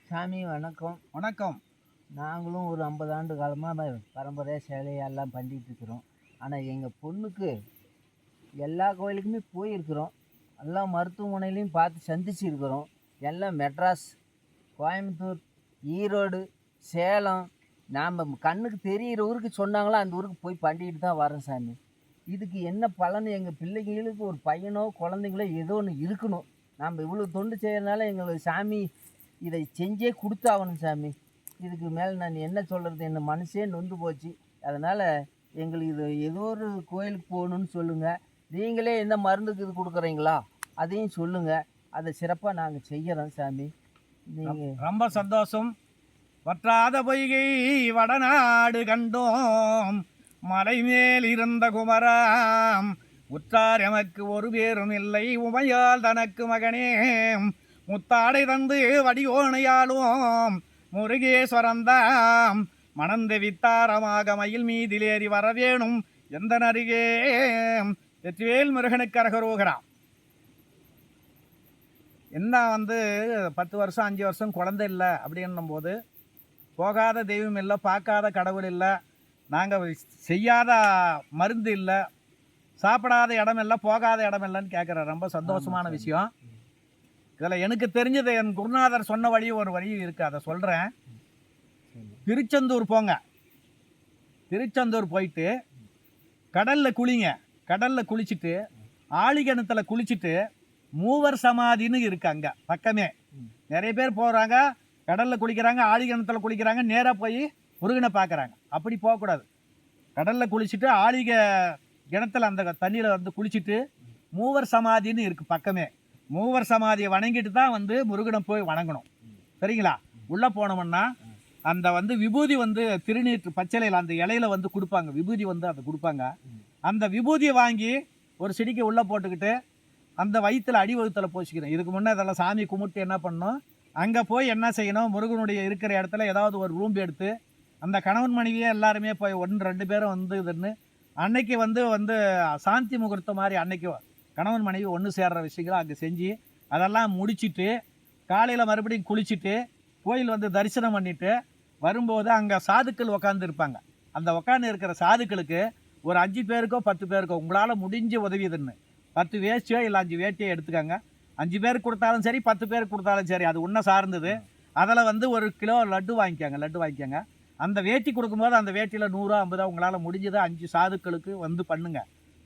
சாமி வணக்கம். வணக்கம். நாங்களும் ஒரு 50 ஆண்டு காலமாக பரம்பரையாக சேலையெல்லாம் பண்ணிகிட்டு இருக்கிறோம். ஆனால் எங்கள் பொண்ணுக்கு எல்லா கோயிலுக்குமே போயிருக்கிறோம். எல்லா மருத்துவமனையிலையும் பார்த்து சந்திச்சிருக்கிறோம். எல்லாம் மெட்ராஸ், கோயம்புத்தூர், ஈரோடு, சேலம், நாம் கண்ணுக்கு தெரிகிற ஊருக்கு சொன்னாங்களோ அந்த ஊருக்கு போய் பண்ணிக்கிட்டு தான் வரோம் சாமி. இதுக்கு என்ன பலன்? எங்கள் பிள்ளைங்களுக்கு ஒரு பையனோ குழந்தைங்களோ ஏதோ ஒன்று இருக்கணும். நாம் இவ்வளோ தொண்டு செய்யறதுனால எங்களுக்கு சாமி இதை செஞ்சே கொடுத்தாகணும் சாமி. இதுக்கு மேலே நான் என்ன சொல்கிறது? என்ன மனசே நொந்து போச்சு. அதனால் எங்களுக்கு இது ஏதோ ஒரு கோயிலுக்கு போகணுன்னு சொல்லுங்கள். நீங்களே என்ன மருந்துக்கு இது கொடுக்குறீங்களா அதையும் சொல்லுங்கள். அதை சிறப்பாக நாங்கள் செய்கிறோம் சாமி. நீங்கள் ரொம்ப சந்தோஷம். வற்றாத பொய்கை வடநாடு கண்டோம், மலை மேல் இருந்த குமராம் உற்றார் எமக்கு ஒரு பேரும் இல்லை, உமையால் தனக்கு மகனே முத்தாடை தந்து வடியோனையாலும் முருகேஸ்வரந்தாம் மணந்து வித்தாரமாக மயில் மீதிலேறி வரவேணும் எந்த நருகே. வெற்றிவேல் முருகனுக்கு அரகரோகராம். என்ன 10 வருஷம் 5 வருஷம் குழந்தை இல்லை அப்படின்னும் போது போகாத தெய்வம் இல்லை, பார்க்காத கடவுள் இல்லை, நாங்கள் செய்யாத மருந்து இல்லை, சாப்பிடாத இடம் இல்லை, போகாத இடம் இல்லைன்னு கேட்குறேன். ரொம்ப சந்தோஷமான விஷயம். இதில் எனக்கு தெரிஞ்சது என் குருநாதர் சொன்ன வழி ஒரு வழி இருக்குது, அதை சொல்கிறேன். திருச்செந்தூர் போங்க. திருச்செந்தூர் போயிட்டு கடலில் குளிங்க. கடலில் குளிச்சுட்டு ஆழிகிணத்துல குளிச்சுட்டு மூவர் சமாதின்னு இருக்குது அங்கே பக்கமே. நிறைய பேர் போகிறாங்க, கடலில் குளிக்கிறாங்க, ஆழிகிணத்துல குளிக்கிறாங்க, நேராக போய் முருகனை பார்க்குறாங்க. அப்படி போகக்கூடாது. கடலில் குளிச்சுட்டு கிணத்துல அந்த தண்ணியில் குளிச்சுட்டு மூவர் சமாதின்னு இருக்குது பக்கமே. மூவர் சமாதியை வணங்கிட்டு தான் முருகனை போய் வணங்கணும். சரிங்களா? உள்ளே போனோம்னா அந்த விபூதி திருநீற்று பச்சளையில் அந்த இலையில கொடுப்பாங்க. விபூதி அதை கொடுப்பாங்க. அந்த விபூதியை வாங்கி ஒரு செடிக்கு உள்ளே போட்டுக்கிட்டு அந்த வயிற்றில் அடி வகுத்தில் போச்சுக்கிறேன். இதுக்கு முன்னே இதெல்லாம் சாமி கும்பிட்டு என்ன பண்ணணும், அங்கே போய் என்ன செய்யணும், முருகனுடைய இருக்கிற இடத்துல ஏதாவது ஒரு ரூம் எடுத்து அந்த கணவன் மனைவியே எல்லாருமே போய் 1-2 பேரும் இதுன்னு அன்னைக்கு சாந்தி முகூர்த்தம் மாதிரி அன்னைக்கு கணவன் மனைவி ஒன்று சேர்ற விஷயங்களை அங்கே செஞ்சு அதெல்லாம் முடிச்சுட்டு காலையில் மறுபடியும் குளிச்சுட்டு கோயில் தரிசனம் பண்ணிவிட்டு வரும்போது அங்கே சாதுக்கள் உட்காந்துருப்பாங்க. அந்த உட்காந்து இருக்கிற சாதுக்களுக்கு ஒரு 5 பேருக்கோ 10 பேருக்கோ உங்களால் முடிஞ்ச உதவிதுன்னு 10 வேஷ்டியோ இல்லை 5 வேட்டியோ எடுத்துக்காங்க. 5 பேருக்கு கொடுத்தாலும் சரி, 10 பேருக்கு கொடுத்தாலும் சரி, அது உன்னை சார்ந்தது. அதில் 1 கிலோ லட்டு வாங்கிக்கோங்க. அந்த வேட்டி கொடுக்கும்போது அந்த வேட்டியில் 100-50 உங்களால் முடிஞ்சதை 5 சாதுக்களுக்கு பண்ணுங்க.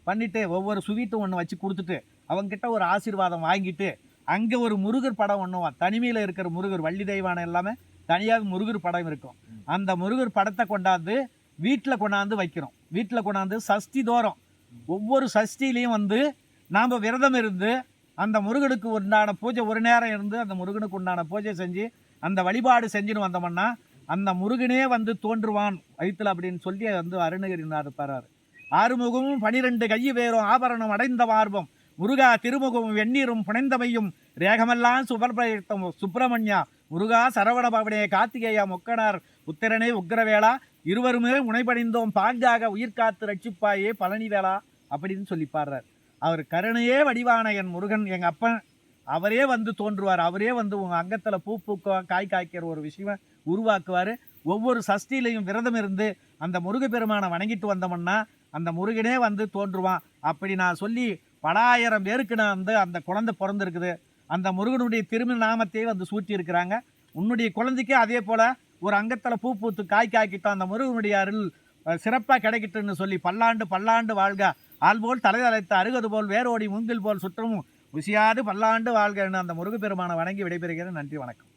பண்ணிவிட்டு ஒவ்வொரு ஸ்வீட்டும் ஒன்று வச்சு கொடுத்துட்டு அவங்ககிட்ட ஒரு ஆசீர்வாதம் வாங்கிட்டு அங்கே ஒரு முருகர் படம் ஒன்று தனிமையில் இருக்கிற முருகர் வள்ளி தெய்வானம் எல்லாமே தனியாக முருகர் படம் இருக்கும். அந்த முருகர் படத்தை கொண்டாந்து வீட்டில் கொண்டாந்து வைக்கிறோம். வீட்டில் கொண்டாந்து சஷ்டி தோறும் ஒவ்வொரு சஷ்டிலையும் நாம் விரதம் இருந்து அந்த முருகனுக்கு உண்டான பூஜை ஒரு நேரம் இருந்து அந்த முருகனுக்கு உண்டான பூஜை செஞ்சு அந்த வழிபாடு செஞ்சுன்னு வந்தோம்னா அந்த முருகனே தோன்றுவான் வயிற்றுல அப்படின்னு சொல்லி அருணகிரிநாதர் பாராரு. ஆறுமுகமும் 12 கையு வேறும் ஆபரணம் அடைந்த மார்பம் முருகா திருமுகமும் வெந்நீரும் புனைந்தமையும் ரேகமெல்லாம் சுபர்பயத்தம் சுப்பிரமணியா முருகா சரவண பவனே கார்த்திகேயா மொக்கனார் உத்திரனே உக்கிரவேளா இருவருமே உணைபடிந்தோம் பாஞ்சாக உயிர் காத்து ரட்சிப்பாயே பழனி வேளா அப்படின்னு சொல்லி பாடுறார். அவர் கருணையே வடிவான என் முருகன் எங்கள் அப்பன், அவரே தோன்றுவார். அவரே உங்கள் அங்கத்தில் பூ பூக்குவார், காய் காய்க்கிற ஒரு விஷயமா உருவாக்குவார். ஒவ்வொரு சஷ்டிலையும் விரதம் இருந்து அந்த முருகப்பெருமானை வணங்கிட்டு வந்தோம்னா அந்த முருகனே தோன்றுவான். அப்படி நான் சொல்லி பலாயிரம் பேருக்கு நான் அந்த குழந்தை பிறந்திருக்குது. அந்த முருகனுடைய திருமண நாமத்தையே சூட்டி இருக்கிறாங்க. உன்னுடைய குழந்தைக்கு அதே போல் ஒரு அங்கத்தில் பூ பூத்து காய் காய்க்கிட்டோம், அந்த முருகனுடைய அருள் சிறப்பாக கிடைக்கிட்டுன்னு சொல்லி பல்லாண்டு வாழ்க ஆள்போல் தலைதலைத்து அருகது போல் வேரோடி முங்கில் போல் சுற்றமும் உசியாது பல்லாண்டு வாழ்கன்னு அந்த முருகப்பெருமானை வணங்கி விடைபெறுகிறேன். நன்றி, வணக்கம்.